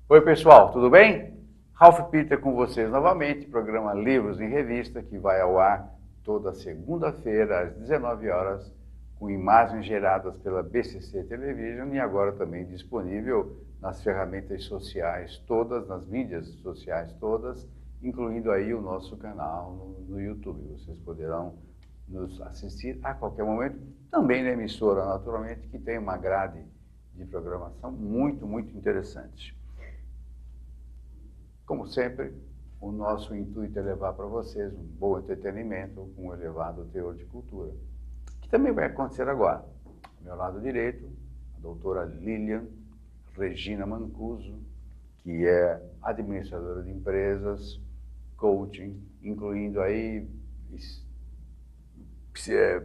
Oi pessoal, tudo bem? Ralph Peter com vocês novamente, programa Livros em Revista, que vai ao ar toda segunda-feira às 19 horas, com imagens geradas pela BCC Television e agora também disponível nas ferramentas sociais todas, nas mídias sociais todas, incluindo aí o nosso canal no YouTube. Vocês poderão nos assistir a qualquer momento, também na emissora, naturalmente, que tem uma grade de programação muito interessante. Como sempre, o nosso intuito é levar para vocês um bom entretenimento com um elevado teor de cultura, que também vai acontecer agora. Ao meu lado direito, a doutora Lilian Regina Mancuso, que é administradora de empresas, coaching, incluindo aí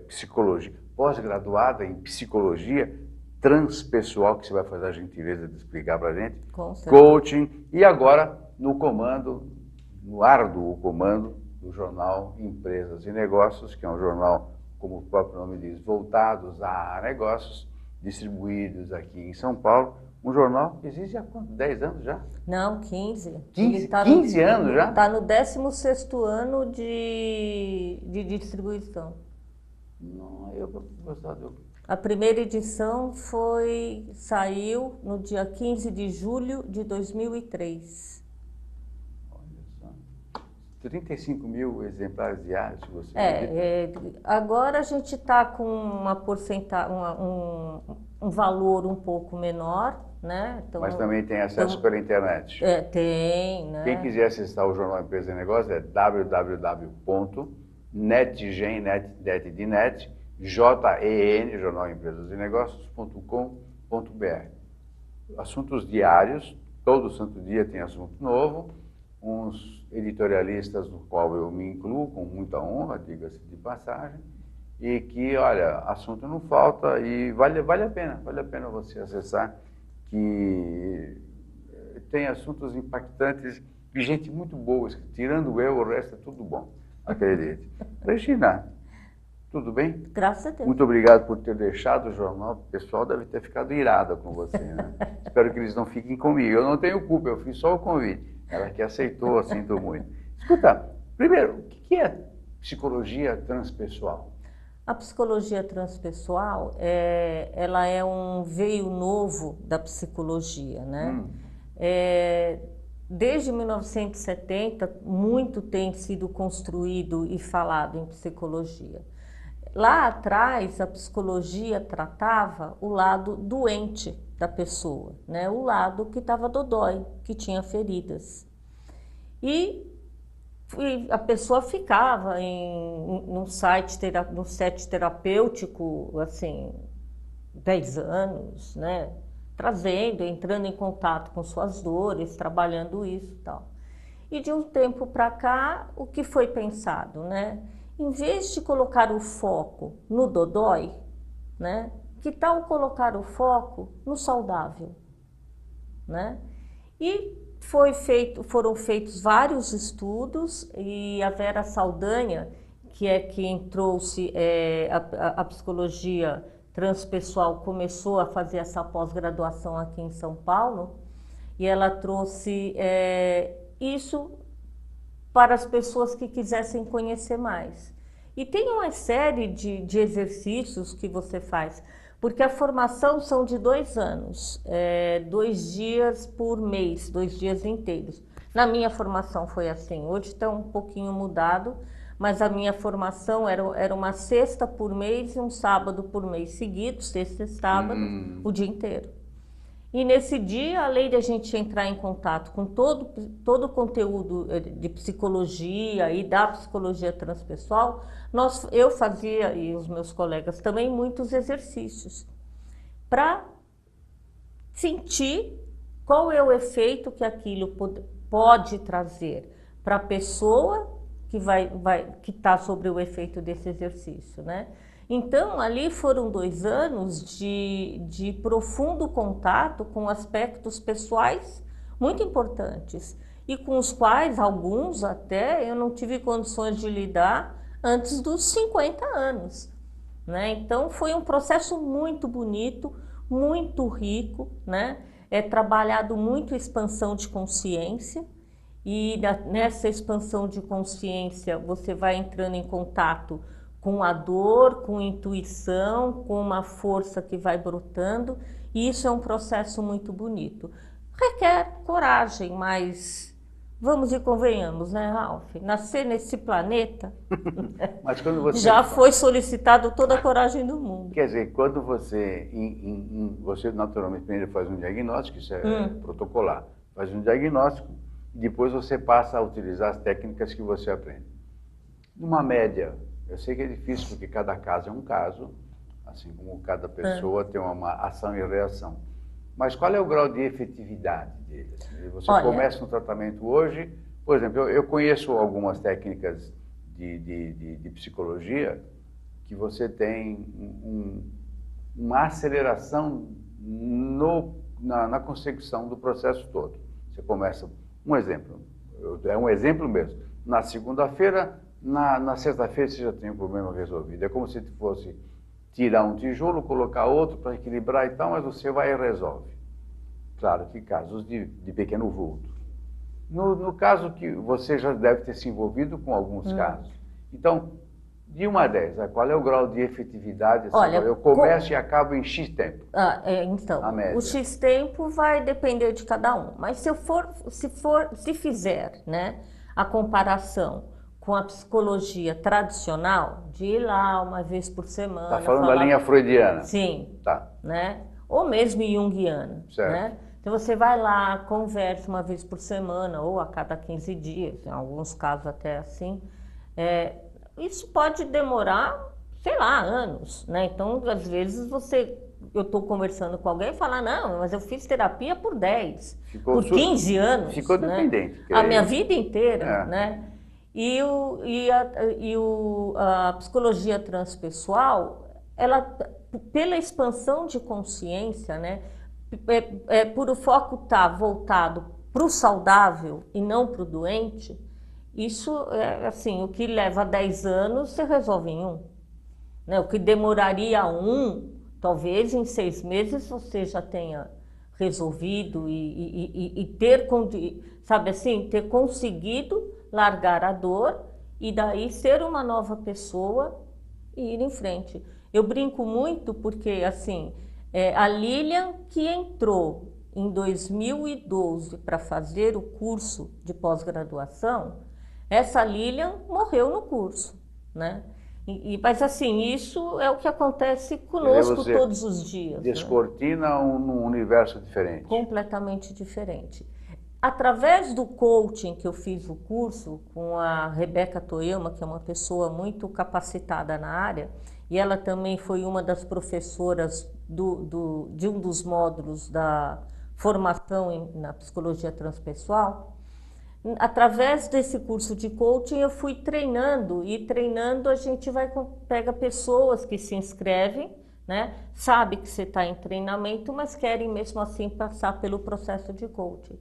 psicologia, pós-graduada em psicologia transpessoal, que você vai fazer a gentileza de explicar para a gente, coaching, e agora no comando, no árduo comando do jornal Empresas e Negócios, que é um jornal, como o próprio nome diz, voltados a negócios, distribuídos aqui em São Paulo. Um jornal que existe há quanto? 10 anos já? Não, 15. 15 anos já? Está no 16º ano de distribuição. Não, eu gostava de... A primeira edição saiu no dia 15 de julho de 2003. Olha só. 35 mil exemplares diários, se você agora a gente está com uma porcentagem, um valor um pouco menor, né? Então, mas também tem acesso pela internet? Tem, né? Quem quiser acessar o Jornal Empresa e Negócios é www.netgen.net, JEN, Jornal Empresas e Negócios.com.br. Assuntos diários, todo santo dia tem assunto novo, uns editorialistas no qual eu me incluo com muita honra, diga-se de passagem, e que, olha, assunto não falta e vale a pena você acessar, que tem assuntos impactantes e gente muito boa, tirando eu, o resto é tudo bom, acredite. Regina, tudo bem? Graças a Deus. Muito obrigado por ter deixado o jornal. O pessoal deve ter ficado irado com você, né? Espero que eles não fiquem comigo. Eu não tenho culpa, eu fiz só o convite. Ela que aceitou, sinto muito. Escuta, primeiro, o que é psicologia transpessoal? A psicologia transpessoal, ela é um veio novo da psicologia, né? Desde 1970, muito tem sido construído e falado em psicologia. Lá atrás, a psicologia tratava o lado doente da pessoa, né? O lado que estava dodói, que tinha feridas. E a pessoa ficava num set terapêutico, assim, 10 anos, né? Entrando em contato com suas dores, trabalhando isso e tal. E de um tempo para cá, o que foi pensado, né? Em vez de colocar o foco no dodói, né? Que tal colocar o foco no saudável, né? E foram feitos vários estudos e a Vera Saldanha, que é quem trouxe a psicologia transpessoal, começou a fazer essa pós-graduação aqui em São Paulo, e ela trouxe isso para as pessoas que quisessem conhecer mais. E tem uma série de exercícios que você faz, porque a formação são de 2 anos, 2 dias por mês, 2 dias inteiros. Na minha formação foi assim, hoje está um pouquinho mudado, mas a minha formação era uma sexta por mês e um sábado por mês seguido, sexta e sábado, o dia inteiro. E nesse dia, além de a gente entrar em contato com todo o conteúdo de psicologia e da psicologia transpessoal, eu fazia, e os meus colegas também, muitos exercícios para sentir qual é o efeito que aquilo pode trazer para a pessoa que está sobre o efeito desse exercício, né? Então, ali foram 2 anos de profundo contato com aspectos pessoais muito importantes e com os quais, alguns até, eu não tive condições de lidar antes dos 50 anos, né? Então, foi um processo muito bonito, muito rico, né? é trabalhado muito a expansão de consciência, e nessa expansão de consciência você vai entrando em contato com a dor, com intuição, com uma força que vai brotando, e isso é um processo muito bonito. Requer coragem, mas vamos e convenhamos, né, Ralph? Nascer nesse planeta Mas quando você já foi solicitado toda a coragem do mundo. Quer dizer, quando você, você naturalmente primeiro faz um diagnóstico, isso é protocolar, faz um diagnóstico, depois você passa a utilizar as técnicas que você aprende. Numa média, eu sei que é difícil porque cada caso é um caso, assim como cada pessoa tem uma ação e reação. Mas qual é o grau de efetividade dele? Você começa um tratamento hoje, por exemplo, eu conheço algumas técnicas de psicologia que você tem uma aceleração na consecução do processo todo. Você começa, um exemplo, é um exemplo mesmo, na segunda-feira, na sexta-feira você já tem o problema resolvido. É como se fosse tirar um tijolo, colocar outro para equilibrar e tal, mas você vai e resolve. Claro que casos de pequeno vulto. No caso que você já deve ter se envolvido com alguns casos. Então, de 1 a 10, qual é o grau de efetividade? Olha, eu começo e acabo em X tempo. Então, a média. O X tempo vai depender de cada um. Mas se fizer, né, a comparação com a psicologia tradicional, de ir lá uma vez por semana... Está falando da linha freudiana? Sim. Tá. Né? Ou mesmo junguiana. Certo. Né? Então você vai lá, conversa uma vez por semana, ou a cada 15 dias, em alguns casos até assim. Isso pode demorar, sei lá, anos, né? Então, às vezes eu estou conversando com alguém e fala, não, mas eu fiz terapia por 10, por 15 anos. Ficou né? dependente. A minha vida inteira, né? E a psicologia transpessoal, ela, pela expansão de consciência, né? Por o foco estar voltado para o saudável e não para o doente, isso é assim, o que leva 10 anos você resolve em 1. Né? O que demoraria 1, talvez em 6 meses você já tenha resolvido e ter, sabe assim, ter conseguido largar a dor e daí ser uma nova pessoa e ir em frente. Eu brinco muito porque, assim, a Lilian que entrou em 2012 para fazer o curso de pós-graduação, essa Lilian morreu no curso, né? Mas assim, isso é o que acontece conosco todos os dias. Descortina num universo diferente. Completamente diferente. Através do coaching que eu fiz o curso com a Rebeca Toyama, que é uma pessoa muito capacitada na área, e ela também foi uma das professoras de um dos módulos da formação na psicologia transpessoal. Através desse curso de coaching eu fui treinando, e treinando a gente pega pessoas que se inscrevem, né? Sabe que você está em treinamento, mas querem mesmo assim passar pelo processo de coaching.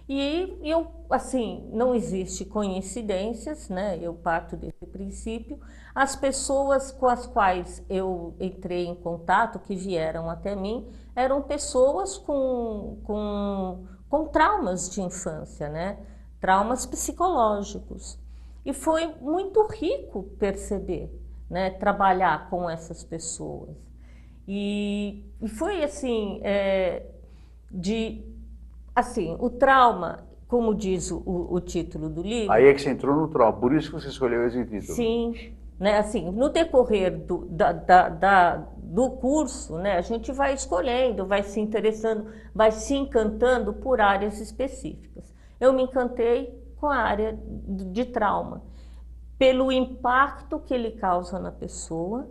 E eu, assim, não existe coincidências, né? Eu parto desse princípio. As pessoas com as quais eu entrei em contato, que vieram até mim, eram pessoas com traumas de infância, né? Traumas psicológicos. E foi muito rico perceber, né? Trabalhar com essas pessoas. E foi assim, assim, o trauma, como diz o título do livro... Aí é que você entrou no trauma, por isso que você escolheu esse título. Sim, né, assim, no decorrer do curso, né, a gente vai escolhendo, vai se interessando, vai se encantando por áreas específicas. Eu me encantei com a área de trauma, pelo impacto que ele causa na pessoa,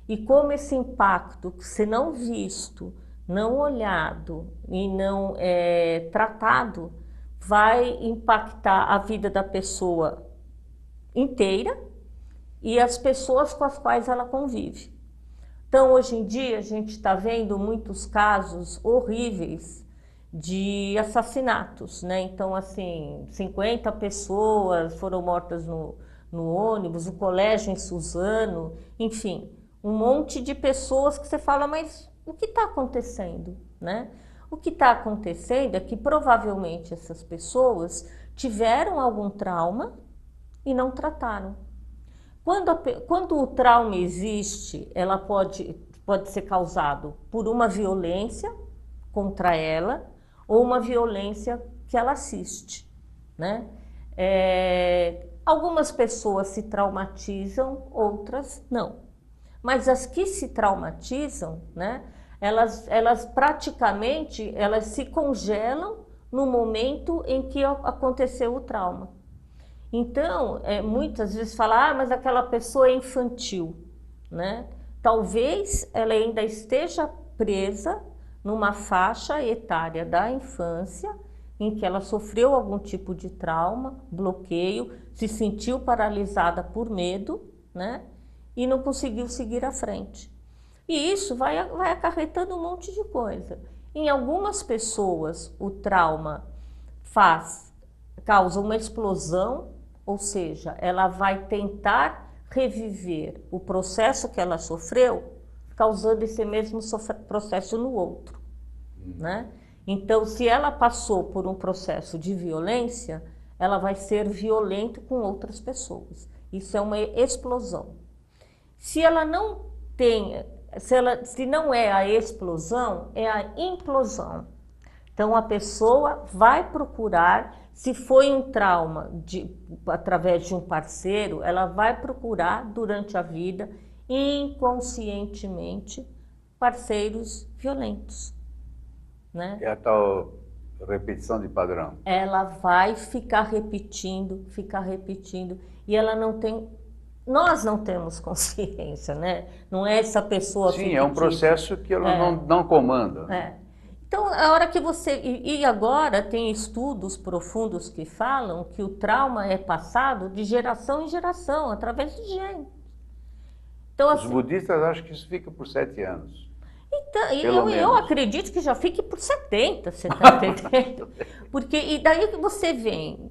e como esse impacto, se não visto, não olhado e não tratado, vai impactar a vida da pessoa inteira e as pessoas com as quais ela convive. Então, hoje em dia, a gente está vendo muitos casos horríveis de assassinatos, né? Então, assim, 50 pessoas foram mortas no ônibus, o colégio em Suzano, enfim, um monte de pessoas que você fala, mas o que está acontecendo, né? O que está acontecendo é que provavelmente essas pessoas tiveram algum trauma e não trataram. Quando o trauma existe, ela pode ser causado por uma violência contra ela ou uma violência que ela assiste, né? Algumas pessoas se traumatizam, outras não. Mas as que se traumatizam, né, elas praticamente se congelam no momento em que aconteceu o trauma. Então, muitas vezes fala, mas aquela pessoa é infantil, né? Talvez ela ainda esteja presa numa faixa etária da infância em que ela sofreu algum tipo de trauma, bloqueio, se sentiu paralisada por medo, né? E não conseguiu seguir à frente. E isso vai acarretando um monte de coisa. Em algumas pessoas, o trauma causa uma explosão, ou seja, ela vai tentar reviver o processo que ela sofreu, causando esse mesmo processo no outro, né? Então, se ela passou por um processo de violência, ela vai ser violenta com outras pessoas. Isso é uma explosão. Se ela não tem, se não é a explosão, é a implosão. Então, a pessoa vai procurar, se foi um trauma através de um parceiro, ela vai procurar durante a vida, inconscientemente, parceiros violentos, né? É a tal repetição de padrão. Ela vai ficar repetindo, e ela não tem... Nós não temos consciência, né? Não é essa pessoa fictícia. Sim, é um processo que ela não comanda. Então, a hora que você... E agora tem estudos profundos que falam que o trauma é passado de geração em geração, através de gene. Então, os budistas acham que isso fica por 7 anos. Então, eu acredito que já fique por 70, você está entendendo? Porque, e daí que você vem,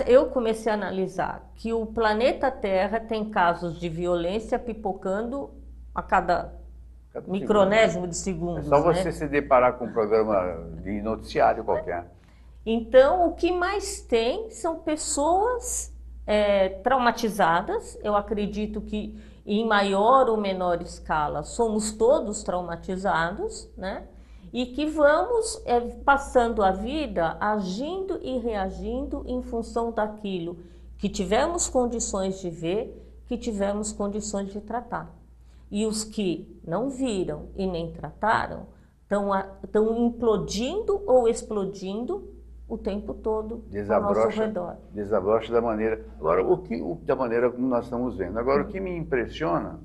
eu comecei a analisar que o planeta Terra tem casos de violência pipocando a cada micronésimo de segundos. É só você se deparar com um programa de noticiário qualquer. Então, o que mais tem são pessoas traumatizadas. Eu acredito que em maior ou menor escala somos todos traumatizados, né? E que vamos passando a vida agindo e reagindo em função daquilo que tivemos condições de ver, que tivemos condições de tratar. E os que não viram e nem trataram estão implodindo ou explodindo o tempo todo ao nosso redor. Desabrocha da maneira... Agora, da maneira como nós estamos vendo. Agora, o que me impressiona,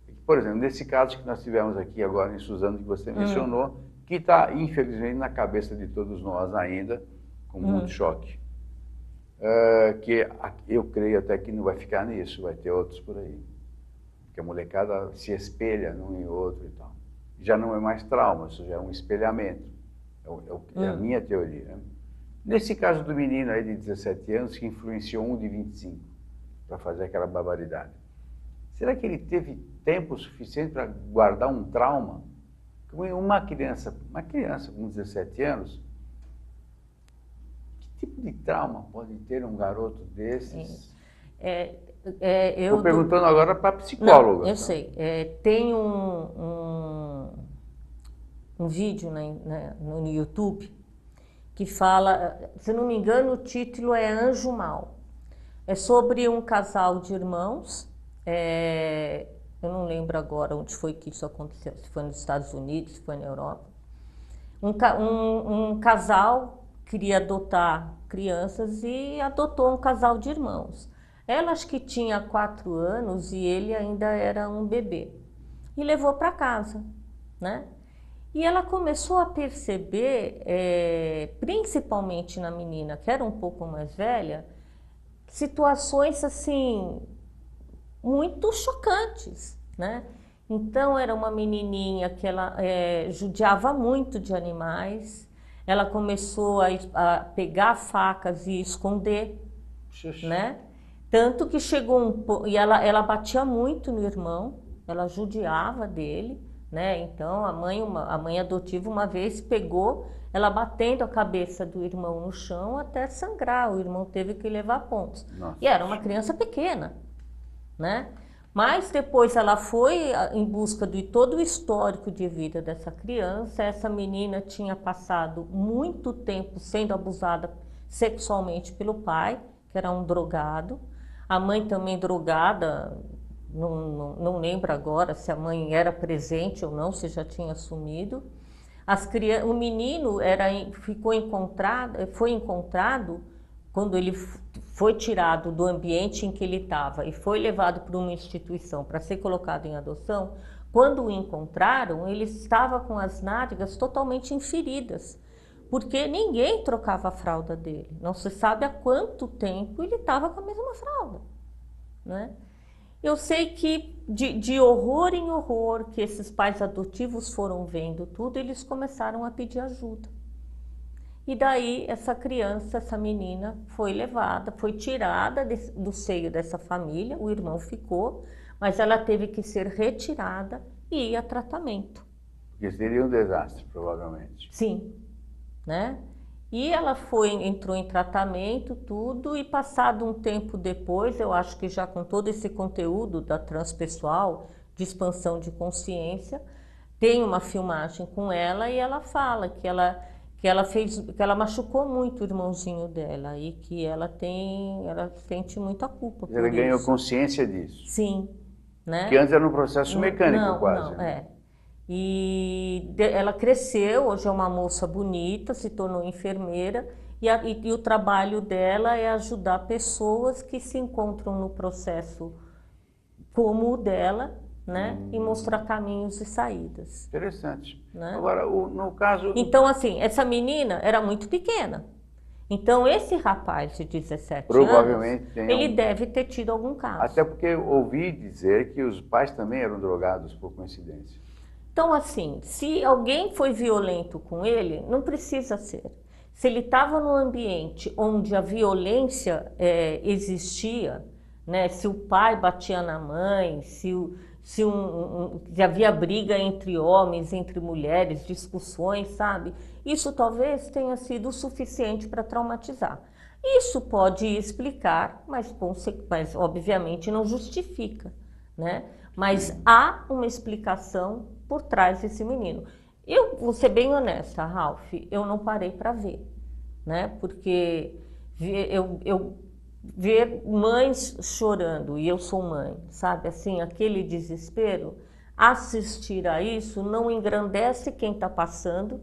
é que, por exemplo, nesse caso que nós tivemos aqui agora em Suzano, que você mencionou, que está, infelizmente, na cabeça de todos nós ainda, com muito choque. Que eu creio até que não vai ficar nisso, vai ter outros por aí. Porque a molecada se espelha num e outro e tal. Já não é mais trauma, isso já é um espelhamento. É a minha teoria, né? Nesse caso do menino aí de 17 anos, que influenciou um de 25 para fazer aquela barbaridade, será que ele teve tempo suficiente para guardar um trauma? Uma criança com 17 anos, que tipo de trauma pode ter um garoto desses? Estou perguntando agora para a psicóloga. Não, eu sei. Tem um vídeo no YouTube que fala, se não me engano, o título é Anjo Mal. É sobre um casal de irmãos, eu não lembro agora onde foi que isso aconteceu, se foi nos Estados Unidos, se foi na Europa. Um casal queria adotar crianças e adotou um casal de irmãos. Ela acho que tinha 4 anos e ele ainda era um bebê. E levou para casa, né? E ela começou a perceber, principalmente na menina, que era um pouco mais velha, situações assim, muito chocantes, né? Então, era uma menininha que ela judiava muito de animais, ela começou a pegar facas e esconder, né? Tanto que chegou e ela batia muito no irmão, ela judiava dele, né? Então a mãe adotiva uma vez pegou ela batendo a cabeça do irmão no chão até sangrar, o irmão teve que levar pontos. Nossa. E era uma criança pequena, né? Mas depois ela foi em busca de todo o histórico de vida dessa criança. Essa menina tinha passado muito tempo sendo abusada sexualmente pelo pai, que era um drogado. A mãe também drogada, não lembro agora se a mãe era presente ou não, se já tinha sumido. O menino foi encontrado quando ele foi tirado do ambiente em que ele estava e foi levado para uma instituição para ser colocado em adoção. Quando o encontraram, ele estava com as nádegas totalmente feridas, porque ninguém trocava a fralda dele. Não se sabe há quanto tempo ele estava com a mesma fralda, né? Eu sei que de horror em horror que esses pais adotivos foram vendo tudo, eles começaram a pedir ajuda. E daí essa criança, essa menina, foi levada, foi tirada do seio dessa família, o irmão ficou, mas ela teve que ser retirada e ir a tratamento. Porque seria um desastre, provavelmente. Sim, né? E ela entrou em tratamento, tudo, e passado um tempo depois, eu acho que já com todo esse conteúdo da transpessoal, de expansão de consciência, tem uma filmagem com ela e ela fala que ela machucou muito o irmãozinho dela e que ela sente muita culpa por isso. Ela ganhou consciência disso. Sim, né? Que antes era um processo mecânico quase. Não, é. E ela cresceu, hoje é uma moça bonita, se tornou enfermeira e o trabalho dela é ajudar pessoas que se encontram no processo como o dela, né? E mostrar caminhos e saídas. Interessante. Né? Agora, no caso... Então, assim, essa menina era muito pequena. Então, esse rapaz de 17 provavelmente anos, ele deve ter tido algum caso. Até porque eu ouvi dizer que os pais também eram drogados, por coincidência. Então, assim, se alguém foi violento com ele, não precisa ser. Se ele estava num ambiente onde a violência existia, né? Se o pai batia na mãe, se havia briga entre homens, entre mulheres, discussões, sabe? Isso talvez tenha sido o suficiente para traumatizar. Isso pode explicar, mas obviamente não justifica, né? Mas há uma explicação por trás desse menino. Eu vou ser bem honesta, Ralph, eu não parei para ver, né? Porque eu ver mães chorando, e eu sou mãe, sabe? Assim, aquele desespero, assistir a isso não engrandece quem está passando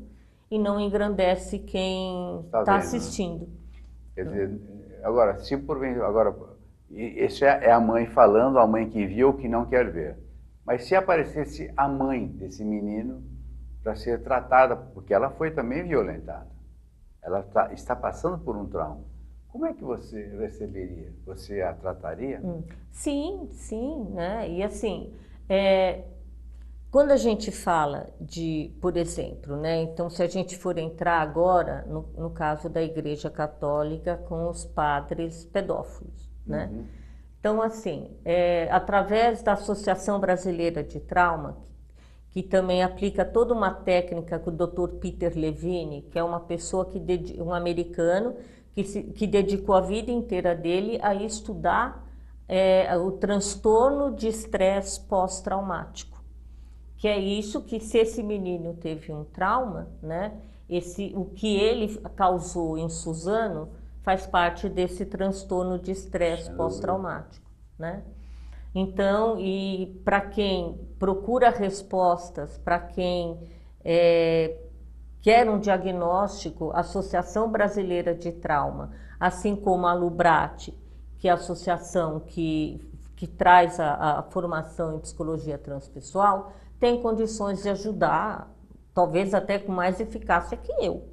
e não engrandece quem está assistindo. Quer dizer, agora, se porventura... Agora, isso é a mãe falando, a mãe que viu, que não quer ver. Mas se aparecesse a mãe desse menino para ser tratada, porque ela foi também violentada, ela está passando por um trauma, como é que você receberia? Você a trataria? Sim, sim, né? E assim, quando a gente fala de, por exemplo, né? Então, se a gente for entrar agora no caso da Igreja Católica com os padres pedófilos, né? Então, assim, através da Associação Brasileira de Trauma, que também aplica toda uma técnica com o Dr. Peter Levine, que é uma pessoa um americano que dedicou a vida inteira dele a estudar o transtorno de estresse pós-traumático, que é isso que, se esse menino teve um trauma, né, o que ele causou em Suzano faz parte desse transtorno de estresse pós-traumático, né? Então, e para quem procura respostas, para quem quer um diagnóstico, a Associação Brasileira de Trauma, assim como a Lubrate, que é a associação que traz a formação em psicologia transpessoal, tem condições de ajudar, talvez até com mais eficácia que eu,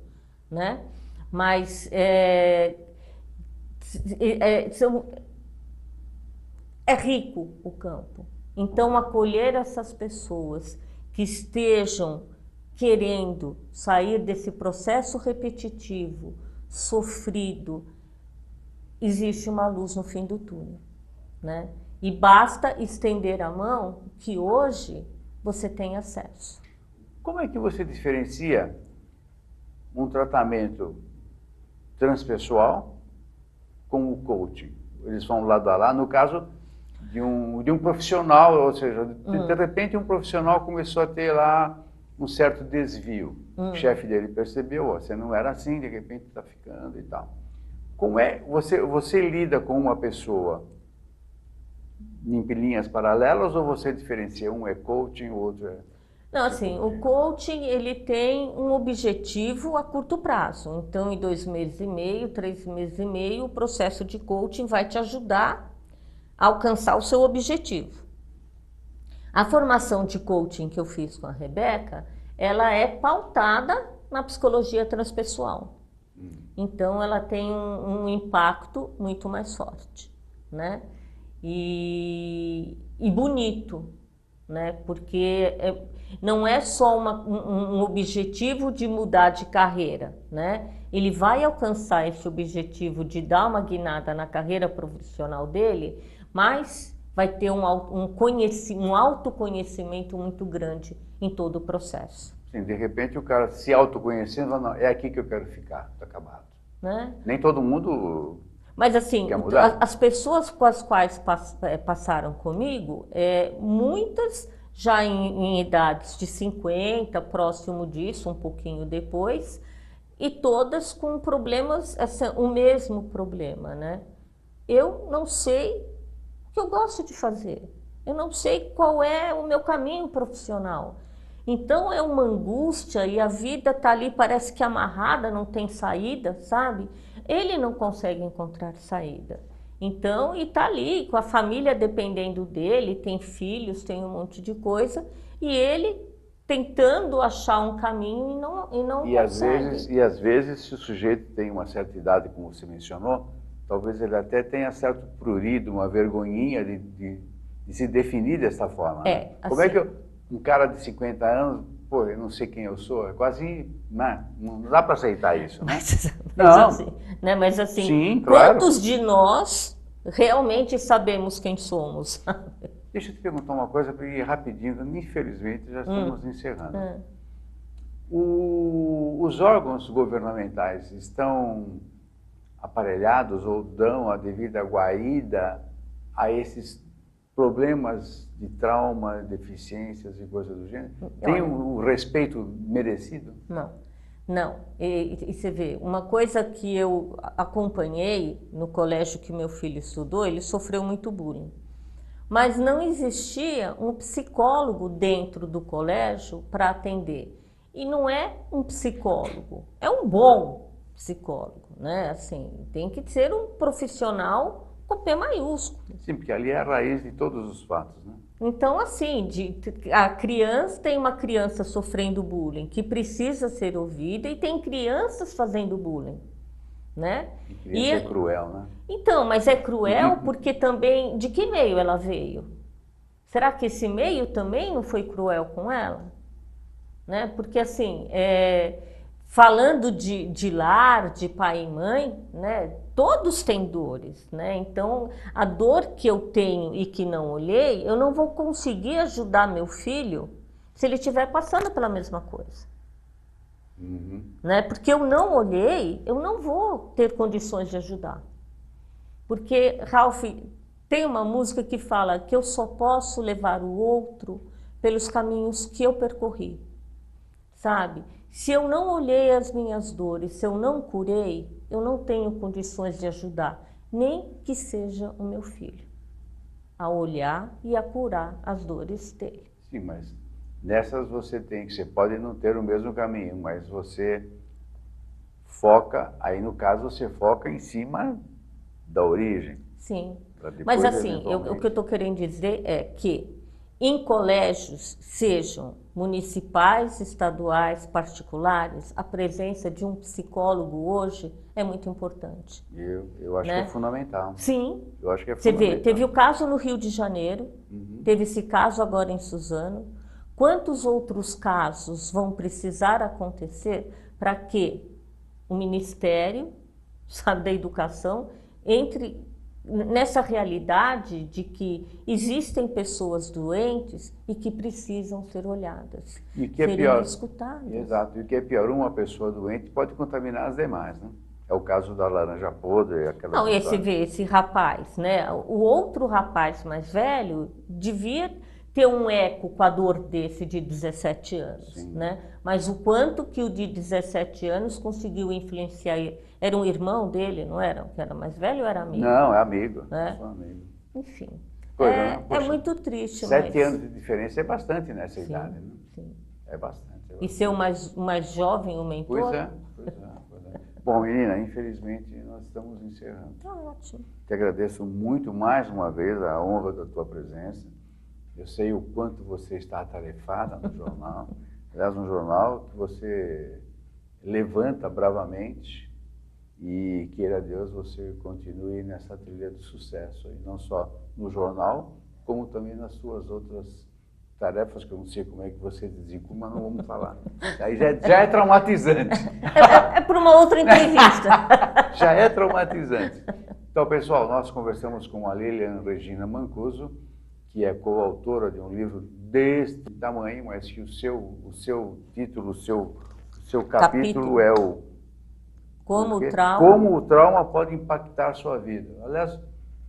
né? Mas é rico o campo. Então, acolher essas pessoas que estejam querendo sair desse processo repetitivo, sofrido, existe uma luz no fim do túnel, né? E basta estender a mão, que hoje você tem acesso. Como é que você diferencia um tratamento transpessoal com o coaching? Eles vão lado a lado, no caso de um profissional, ou seja, de repente um profissional começou a ter lá um certo desvio. O chefe dele percebeu, ó, você não era assim, de repente está ficando e tal. Como é, você lida com uma pessoa em linhas paralelas ou você diferencia? Um é coaching, o outro é... Não, assim, o coaching, ele tem um objetivo a curto prazo. Então, em 2 meses e meio, 3 meses e meio, o processo de coaching vai te ajudar a alcançar o seu objetivo. A formação de coaching que eu fiz com a Rebeca, ela é pautada na psicologia transpessoal. Então, ela tem um impacto muito mais forte, né? E bonito, né? Porque não é só um objetivo de mudar de carreira, né? Ele vai alcançar esse objetivo de dar uma guinada na carreira profissional dele, mas vai ter um autoconhecimento muito grande em todo o processo. Sim, de repente o cara se autoconhecendo, não, é aqui que eu quero ficar, está acabado. Né? Nem todo mundo... Mas assim, quer mudar? as pessoas com as quais passaram comigo, muitas já em idades de 50, próximo disso, um pouquinho depois, e todas com problemas, assim, o mesmo problema, né? Eu não sei o que eu gosto de fazer, eu não sei qual é o meu caminho profissional. Então é uma angústia e a vida tá ali, parece que amarrada, não tem saída, sabe? Ele não consegue encontrar saída. Então, e tá ali, com a família dependendo dele, tem filhos, tem um monte de coisa, e ele tentando achar um caminho e não consegue. E às vezes, se o sujeito tem uma certa idade, como você mencionou, talvez ele até tenha certo prurido, uma vergonhinha de se definir dessa forma. Né? Como é que um cara de 50 anos, pô, eu não sei quem eu sou, é quase, não dá para aceitar isso, né? Mas assim, sim, claro. Quantos de nós realmente sabemos quem somos? Deixa eu te perguntar uma coisa, porque rapidinho, infelizmente já estamos encerrando. Os órgãos governamentais estão aparelhados ou dão a devida guarida a esses problemas de trauma, deficiências e coisas do gênero? Tem o respeito merecido? Não. E você vê, uma coisa que eu acompanhei no colégio que meu filho estudou, ele sofreu muito bullying. Mas não existia um psicólogo dentro do colégio para atender. E não é um psicólogo, é um bom psicólogo, né? Assim, tem que ser um profissional com P maiúsculo. Sim, porque ali é a raiz de todos os fatos, né? Então, assim, a criança tem uma criança sofrendo bullying que precisa ser ouvida e tem crianças fazendo bullying, né? E é cruel, né? Então, mas é cruel porque também, de que meio ela veio? Será que esse meio também não foi cruel com ela? Né? Porque assim, falando de lar, de pai e mãe, né? Todos têm dores, né? Então, a dor que eu tenho e que não olhei, eu não vou conseguir ajudar meu filho se ele estiver passando pela mesma coisa. Né? Porque eu não olhei, eu não vou ter condições de ajudar. Porque, Ralph, tem uma música que fala que eu só posso levar o outro pelos caminhos que eu percorri, sabe? Se eu não olhei as minhas dores, se eu não curei, eu não tenho condições de ajudar, nem que seja o meu filho, a olhar e a curar as dores dele. Sim, mas nessas você pode não ter o mesmo caminho, mas você foca, aí no caso você foca em cima da origem. Sim, mas assim, o que eu estou querendo dizer é que em colégios, sejam municipais, estaduais, particulares, a presença de um psicólogo hoje é muito importante. Eu acho que é fundamental. Sim. Eu acho que é Você fundamental. vê, teve o caso no Rio de Janeiro, teve esse caso agora em Suzano. Quantos outros casos vão precisar acontecer para que o Ministério, sabe, da Educação entre nessa realidade de que existem pessoas doentes e que precisam ser olhadas, E que é serem pior, escutadas. exato, e o que é pior, uma pessoa doente pode contaminar as demais, né? É o caso da laranja podre, aquela Não, história. esse rapaz, né? O outro rapaz mais velho devia ter um eco com a dor desse de 17 anos, Sim. né? Mas o quanto que o de 17 anos conseguiu influenciar ele? Era um irmão dele, não era? Que era mais velho ou era amigo? Não, é amigo, É. sou amigo. Enfim, Coisa, né? é Poxa, muito triste, 7 mas... anos de diferença é bastante nessa Sim, idade, né? sim. É bastante. É E bastante. ser o mais jovem, o mentor? Pois é, pois é, pois é. Bom, menina, infelizmente nós estamos encerrando. Tá ótimo. Te agradeço muito mais uma vez a honra da tua presença. Eu sei o quanto você está atarefada no jornal. Aliás, um jornal que você levanta bravamente e, queira Deus, você continue nessa trilha do sucesso. E não só no jornal, como também nas suas outras tarefas, que eu não sei como é que você desencuma, mas não vamos falar. Aí já é traumatizante. É para uma outra entrevista. Já é traumatizante. Então, pessoal, nós conversamos com a Lilian Regina Mancuso, que é coautora de um livro deste tamanho, mas que o seu título, o seu capítulo é o... Como o trauma pode impactar sua vida. Aliás,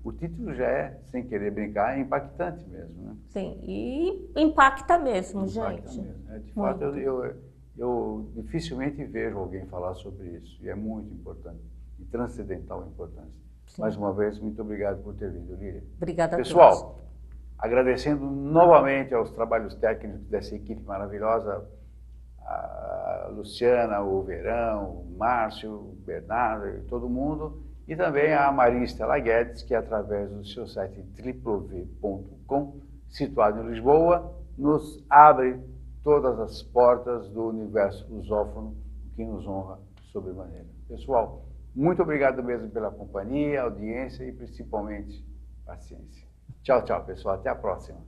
o título já é, sem querer brincar, é impactante mesmo, né? Sim, e impacta mesmo, Impacta gente. mesmo. De fato, eu dificilmente vejo alguém falar sobre isso, e é muito importante, e transcendental a importância. Sim. Mais uma vez, muito obrigado por ter vindo, Lília. Obrigada a Pessoal, todos. agradecendo novamente aos trabalhos técnicos dessa equipe maravilhosa, a Luciana, o Verão, o Márcio, o Bernardo e todo mundo, e também a Maria Estela Guedes, que através do seu site www.com, situado em Lisboa, nos abre todas as portas do universo lusófono, o que nos honra sobremaneira. Pessoal, muito obrigado mesmo pela companhia, audiência e principalmente paciência. Tchau, tchau, pessoal. Até a próxima.